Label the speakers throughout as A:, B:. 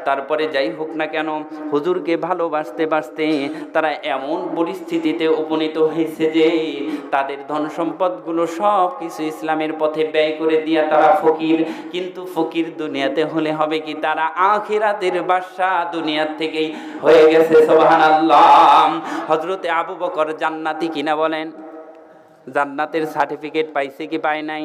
A: তারপরে যাই হোক না কেন, হুজুরকে ভালোবাসতে বাসতে তারা এমন পরিস্থিতিতে উপনীত হয়েছে যে তাদের ধন সম্পদগুলো সব কিছু ইসলামের পথে ব্যয় করে দিয়া তারা ফকির। কিন্তু ফকির দুনিয়াতে হলে হবে কি, তারা আখিরাতের বাদশা দুনিয়ার থেকেই হয়ে গেছে। সুবহানাল্লাহ। হযরতে আবু বকর জান্নাতি কিনা বলেন? জান্নাতের সার্টিফিকেট পাইছে কি পায় নাই?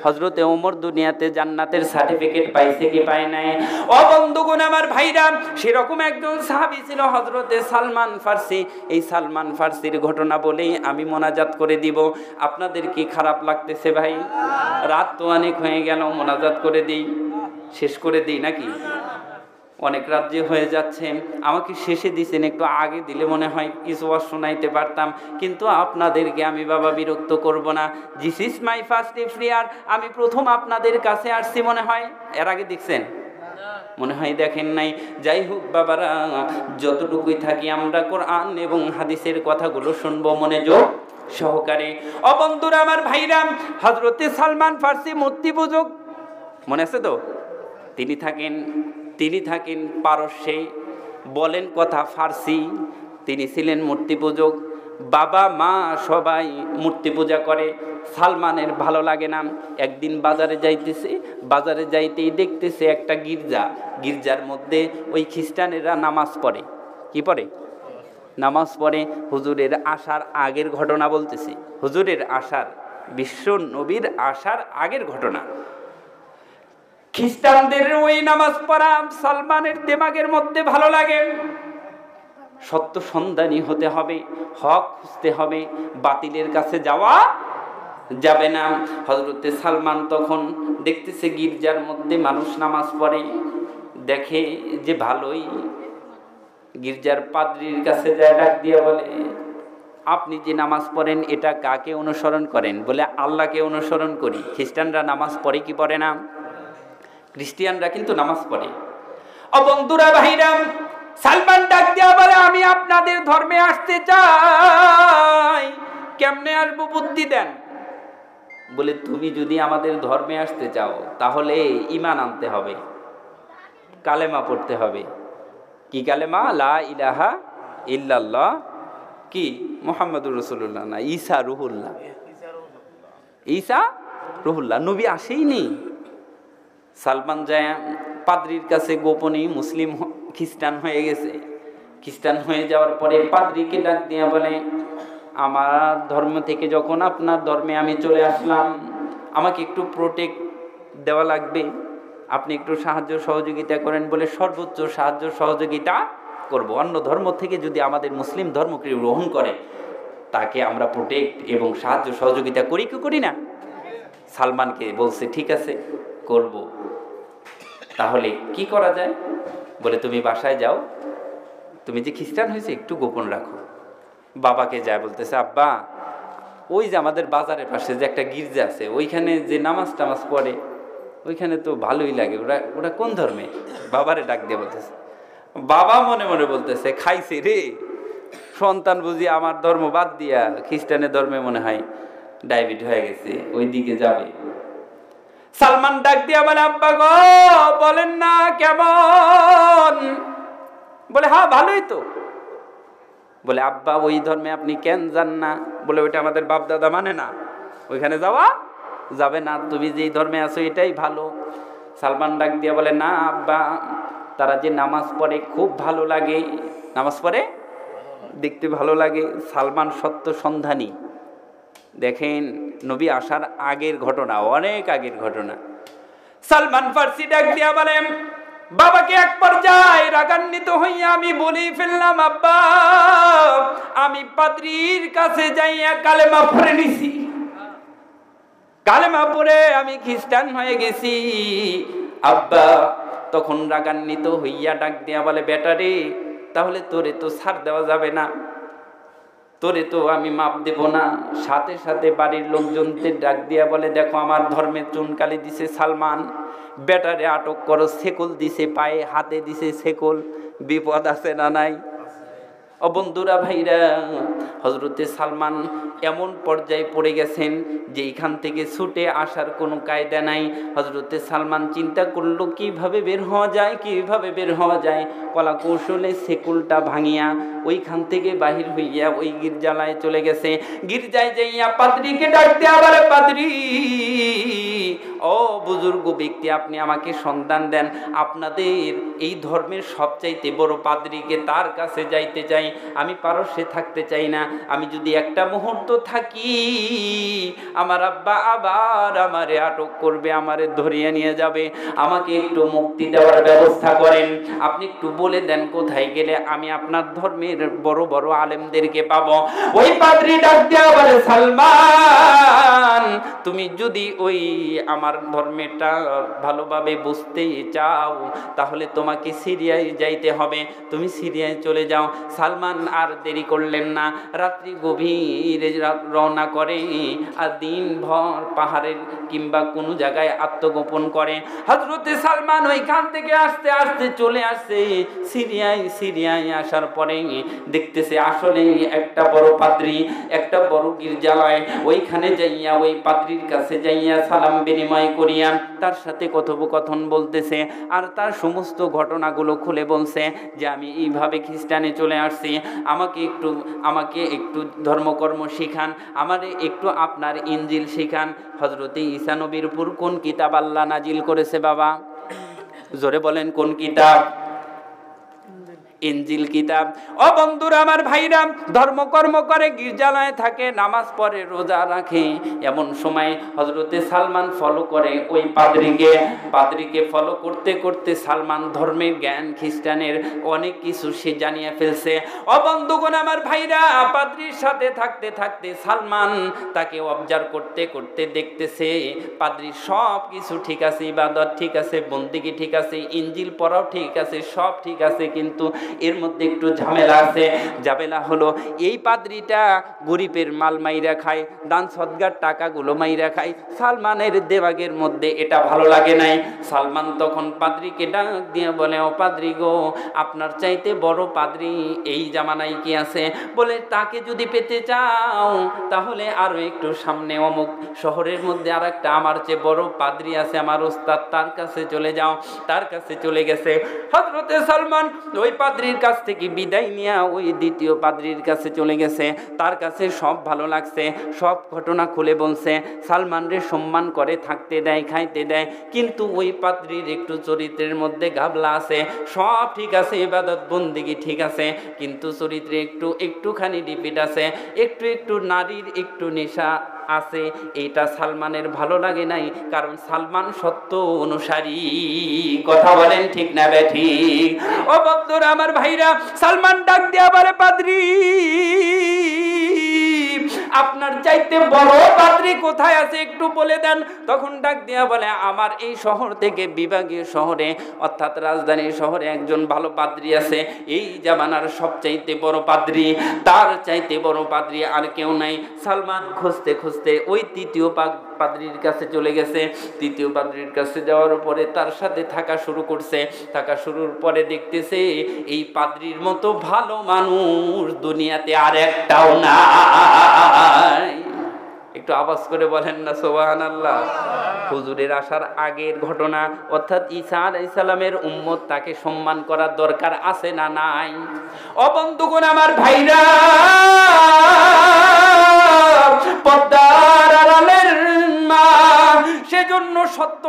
A: হযরতে ওমর দুনিয়াতে জান্নাতের সার্টিফিকেট পাইছে কি পায় নাই? ও বন্ধুগণ আমার ভাইরা, সেরকম একজন সাহাবী ছিল হযরতে সালমান ফার্সি। এই সালমান ফার্সির ঘটনা বলেই আমি মোনাজাত করে দিব। আপনাদের কি খারাপ লাগতেছে ভাই? রাত তো অনেক হয়ে গেল, মোনাজাত করে দিই, শেষ করে দিই নাকি? অনেক রাজ্যে হয়ে যাচ্ছে। আমাকে শেষে দিছেন, একটু আগে দিলে মনে হয় কিছু শোনাইতে পারতাম, কিন্তু আপনাদেরকে আমি বাবা বিরক্ত করব না। This is my first prayer. আমি প্রথম আপনাদের কাছে আসছি মনে হয়, এর আগে দেখছেন মনে হয় দেখেন নাই। যাই হোক বাবারা, যতটুকুই থাকি আমরা কোরআন এবং হাদিসের কথাগুলো শুনবো মনোযোগ সহকারে। ও বন্ধুরা আমার ভাইরা, হযরতে সালমান ফার্সি মূর্তি পূজক, মনে আছে তো? তিনি থাকেন পারস্যে, বলেন কথা ফার্সি। তিনি ছিলেন মূর্তি পূজক। বাবা মা সবাই মূর্তি পূজা করে। সালমানের ভালো লাগে না। একদিন বাজারে যাইতেই দেখতেছে একটা গির্জার মধ্যে ওই খ্রিস্টানেরা নামাজ পড়ে। কি পড়ে? নামাজ পড়ে। হুজুরের আসার আগের ঘটনা বলতেছি, বিশ্ব নবীর আসার আগের ঘটনা। খ্রিস্টানদের ওই নামাজ পড়া সালমানের দিমাগের মধ্যে ভালো লাগে। সত্য সন্ধানী হতে হবে, হক খুঁজতে হবে, বাতিলের কাছে যাওয়া যাবে না। হযরতে সালমান তখন দেখতেছে গির্জার মধ্যে মানুষ নামাজ পড়ে, দেখে যে ভালোই। গির্জার পাদ্রীর কাছে যায়, ডাক দিয়ে বলে, আপনি যে নামাজ পড়েন এটা কাকে অনুসরণ করেন? বলে, আল্লাহকে অনুসরণ করি। খ্রিস্টানরা নামাজ পড়ে কি পড়ে না? খ্রিস্টিয়ানরা কিন্তু নামাজ পড়ে। ও বন্ধুরা ভাইরা, সালমান ডাক দিয়া বলে, আমি আপনাদের ধর্মে আসতে চাই। কেমনে আসবো বুদ্ধি দেন। বলে, তুমি যদি আমাদের ধর্মে আসতে চাও তাহলে ঈমান আনতে হবে, কালেমা পড়তে হবে। কি কালেমা? লা ইলাহা ইল্লাল্লাহ, কি মুহাম্মাদুর রাসূলুল্লাহ না ঈসা রুহুল্লাহ। ঈসা রুহুল্লাহ, নবী আসেইনি। সালমান যায় পাদ্রীর কাছে গোপনে খ্রিস্টান হয়ে গেছে। খ্রিস্টান হয়ে যাওয়ার পরে পাদ্রীকে ডাক দিয়া বলে, আমার ধর্ম থেকে যখন আপনার ধর্মে আমি চলে আসলাম, আমাকে একটু প্রোটেক্ট দেওয়া লাগবে, আপনি একটু সাহায্য সহযোগিতা করেন। বলে, সর্বোচ্চ সাহায্য সহযোগিতা করব। অন্য ধর্ম থেকে যদি আমাদের মুসলিম ধর্মকে গ্রহণ করে তাকে আমরা প্রোটেক্ট এবং সাহায্য সহযোগিতা করি কি করি না? সালমানকে বলছে, ঠিক আছে করব। তাহলে কি করা যায়? বলে, তুমি বাসায় যাও, তুমি যে খ্রিস্টান হয়েছে একটু গোপন রাখো। বাবাকে যায় বলতেছে, আব্বা ওই যে আমাদের বাজারের পাশে যে একটা গির্জা আছে, ওইখানে যে নামাজ টামাজ পড়ে, ওইখানে তো ভালোই লাগে। ওরা কোন ধর্মে? বাবারে ডাক দিয়ে বলতেছে। বাবা মনে মনে বলতেছে, খাইছে রে সন্তান বুঝি আমার ধর্ম বাদ দিয়া খ্রিস্টানের ধর্মে মনে হয় ডায়াবেটিস হয়ে গেছে, ওই দিকে যাবে। সালমান ডাক দিয়া বলে, আব্বা গো বলেন না কেমন? বলে, হ্যাঁ ভালোই তো। বলে, আব্বা ওই ধর্মে আপনি কেন যান না? বলে, ওইটা আমাদের বাপ দাদা মানে না, ওইখানে যাওয়া যাবে না, তুমি যেই ধর্মে আছো এটাই ভালো। সালমান ডাক দিয়া বলে, না আব্বা, তারা যে নামাজ পড়ে খুব ভালো লাগে, নামাজ পড়ে দেখতে ভালো লাগে। সালমান সত্য সন্ধানী। দেখেন, নবী আসার আগের ঘটনা, অনেক আগের ঘটনা। সালমান ফার্সি ডাক দিয়া বলেন, বাবাকে এক পর্যায়ে রাগান্বিত হইয়া আমি বলি ফেললাম, আব্বা আমি পাদ্রীর কাছে যাইয়া কালেমা পড়ে নিছি, কালেমা পড়ে আমি খ্রিস্টান হয়ে গেছি। আব্বা তখন রাগান্বিত হইয়া ডাক দিয়া বলে, বেটা রে, তাহলে তোরে তো ছাড় দেওয়া যাবে না, তোরে তো আমি মাপ দেব না। সাথে সাথে বাড়ির লোকজনদের ডাক দিয়া বলে, দেখো আমার ধর্মের চুনকালি দিছে সালমান, বেটারে আটক করো। সেকল দিছে পায়ে, হাতে দিছে সেকল, বিপদ আছে না নাই? ও ও বন্ধুরা ভাইরা, হযরতে সালমান এমন পর্যায়ে পড়ে গেছেন যে এখান থেকে ছুটে আসার কোনো কায়দা নাই। হযরতে সালমান চিন্তা করলো কিভাবে বের হওয়া যায়, কিভাবে বের হওয়া যায়। কলা কৌশলে সেকুলটা ভাঙিয়া ওইখান থেকে বাহির হইয়া ওই গির্জালয়ে চলে গেছে। গির্জায় যাইয়া পাদ্রীকে ডাকতে, আবার পাদ্রী, ও বুজুর্গ ব্যক্তি, আপনি আমাকে সন্ধান দেন, আপনাদের এই ধর্মের সবচাইতে বড় পাদ্রীকে, তার কাছে যাইতে চাই। আমি পারস্যে থাকতে চাই না। আমি যদি একটা মুহূর্ত থাকি, আমার আব্বা আবার আমারে আটক করবে, আমারে ধরিয়ে নিয়ে যাবে। আমাকে একটু মুক্তি দেওয়ার ব্যবস্থা করেন। আপনি একটু বলে দেন কোথায় গেলে আমি আপনার ধর্মের বড় বড় আলেমদেরকে পাবো। ওই পাদ্রী ডাক দেয়া বলে, সালমান, তুমি যদি ওই আমার ধর্মেরটা ভালোভাবে বুঝতে চাও তাহলে তোমাকে সিরিয়ায় যাইতে হবে। তুমি সিরিয়ায় চলে যাও। সালমান আর দেরি করলেন না, রাত্রি গভীরে রওনা করে আর দিনভর পাহাড়ের কিংবা কোনো জায়গায় আত্মগোপন করে। হযরতে সালমান ওইখান থেকে আস্তে আস্তে চলে আসছে সিরিয়ায়। সিরিয়ায় আসার পরে দেখতেছে আসলে একটা বড় পাদ্রী, একটা বড় গির্জালয়। ওইখানে যাইয়া ওই পাদ্রীর কাছে যাইয়া সালাম বিনিময় করিয়া তার সাথে কথোপকথন বলতেছে আর তার সমস্ত ঘটনাগুলো খুলে বলছে যে আমি এইভাবে খ্রিস্টানে চলে আসছি, আমাকে একটু ধর্মকর্ম শিখান, আমারে একটু আপনার ইনজিল শিখান। হযরতে ঈসা নবীর উপর কোন কিতাব আল্লাহ নাজিল করেছে বাবা? জোরে বলেন, কোন কিতাব? ইনজিল কিতাব। ও বন্ধুরা আমার ভাইরা, ধর্মকর্ম করে, গির্জালয়ে থাকে, নামাজ পড়ে, রোজা রাখে। এমন সময় হযরতে সালমান ফলো করে ওই পাদ্রীকে ফলো করতে করতে সালমান ধর্মের জ্ঞান, খ্রিস্টানের অনেক কিছু সে জানিয়ে ফেলছে। ও বন্ধুগণ আমার ভাইরা, পাদ্রীর সাথে থাকতে থাকতে সালমান তাকে অবজার্ভ করতে করতে দেখতেছে পাদ্রীর সব কিছু ঠিক আছে, ইবাদত ঠিক আছে, বন্দেগী ঠিক আছে, ইনজিল পড়াও ঠিক আছে, সব ঠিক আছে, কিন্তু এর মধ্যে একটু ঝামেলা আছে। ঝামেলা হলো এই পাদ্রীটা গরিবের মাল মাইরা খায়, দান সদগার টাকাগুলো মাইরা খায়। সালমানের দেমাগের মধ্যে এটা ভালো লাগে নাই। সালমান তখন পাদ্রীকে ডাক দিয়ে বলে, ও পাদ্রী গো, আপনার চাইতে বড় পাদ্রী এই জামানায় কি আছে? বলে, তাকে যদি পেতে চাও তাহলে আরো একটু সামনে অমুক শহরের মধ্যে আর একটা আমার চেয়ে বড় পাদ্রী আছে, আমার ওস্তাদ, তার কাছে চলে যাও। তার কাছে চলে গেছে। হযরতে সালমান ওই পাদ্রীর কাছ থেকে বিদায় নিয়ে ওই দ্বিতীয় পাদ্রীর কাছে চলে গেছে। তার কাছে সব ভালো লাগছে, সব ঘটনা খুলে বলছে। সালমানরে সম্মান করে, থাকতে দেয়, খাইতে দেয়, কিন্তু ওই পাদ্রীর একটু চরিত্রের মধ্যে গাবলা আছে। সব ঠিক আছে, ইবাদত বন্দেগী ঠিক আছে, কিন্তু চরিত্রে একটুখানি রিপিট আছে, একটু নারীর একটু নেশা আছে। এইটা সালমানের ভালো লাগে নাই, কারণ সালমান সত্য অনুসারী। কথা বলেন ঠিক না ঠিক? ও বন্ধুরা আমার ভাইরা, সালমান ডাক দিয়া বলে, পাদ্রী, আপনার চাইতে বড় পাদ্রী কোথায় আছে একটু বলে দেন। তখন ডাক দিয়া বলে, আমার এই শহর থেকে বিভাগীয় শহরে অর্থাৎ রাজধানী শহরে একজন ভালো পাদ্রী আছে, এই জামানার সবচাইতে বড় পাদ্রী, তার চাইতে বড় পাদ্রী আর কেউ নাই। সালমান খুঁজতে খুঁজতে ওই তৃতীয় পাদ্রীর কাছে চলে গেছে। তৃতীয় পাদ্রীর কাছে যাওয়ার পরে তার সাথে থাকা শুরু করছে। থাকা শুরুর পরে দেখতেছে এই পাদ্রীর মতো ভালো মানুষ দুনিয়াতে আর একটাও নাই। একটু আওয়াজ করে বলেন না সুবহানাল্লাহ। হুজুরের আসার আগের ঘটনা, অর্থাৎ ঈসা আলাইহিস সালামের উম্মত, তাকে সম্মান করার দরকার আছে না নাই? ও বন্ধুগণ আমার ভাইরা, পদ্মার আড়ালের মা, সেজন্য সত্য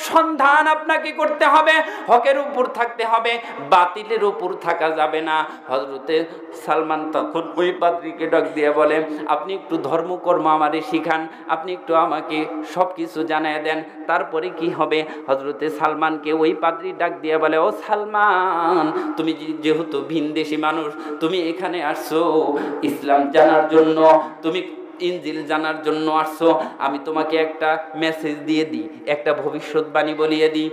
A: সন্ধান আপনাকে করতে হবে, হকের উপর থাকতে হবে, বাতিলের উপর থাকা যাবে না। হযরতে সালমান তখন ওই পাদ্রীকে ডাক দিয়ে বলে, আপনি একটু ধর্মকর্ম আমারে শিখান, আপনি একটু আমাকে সব কিছু জানায় দেন, তারপরে কি হবে। হযরতে সালমানকে ওই পাদ্রী ডাক দিয়ে বলে, ও সালমান, তুমি যেহেতু ভিনদেশী মানুষ, তুমি এখানে আসছো ইসলাম জানার জন্য, তুমি ইনজিল জানার জন্য আসছো, আমি তোমাকে একটা মেসেজ দিয়ে দিই, একটা ভবিষ্যৎবাণী বলিয়ে দিই,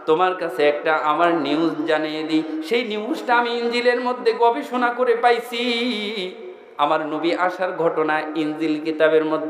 A: তোমার কাছে একটা আমার নিউজ জানিয়ে দিই। সেই নিউজটা আমি ইনজিলের মধ্যে গবেষণা করে পাইছি। আমার নবী আসার ঘটনা ইনজিল কিতাবের মধ্যে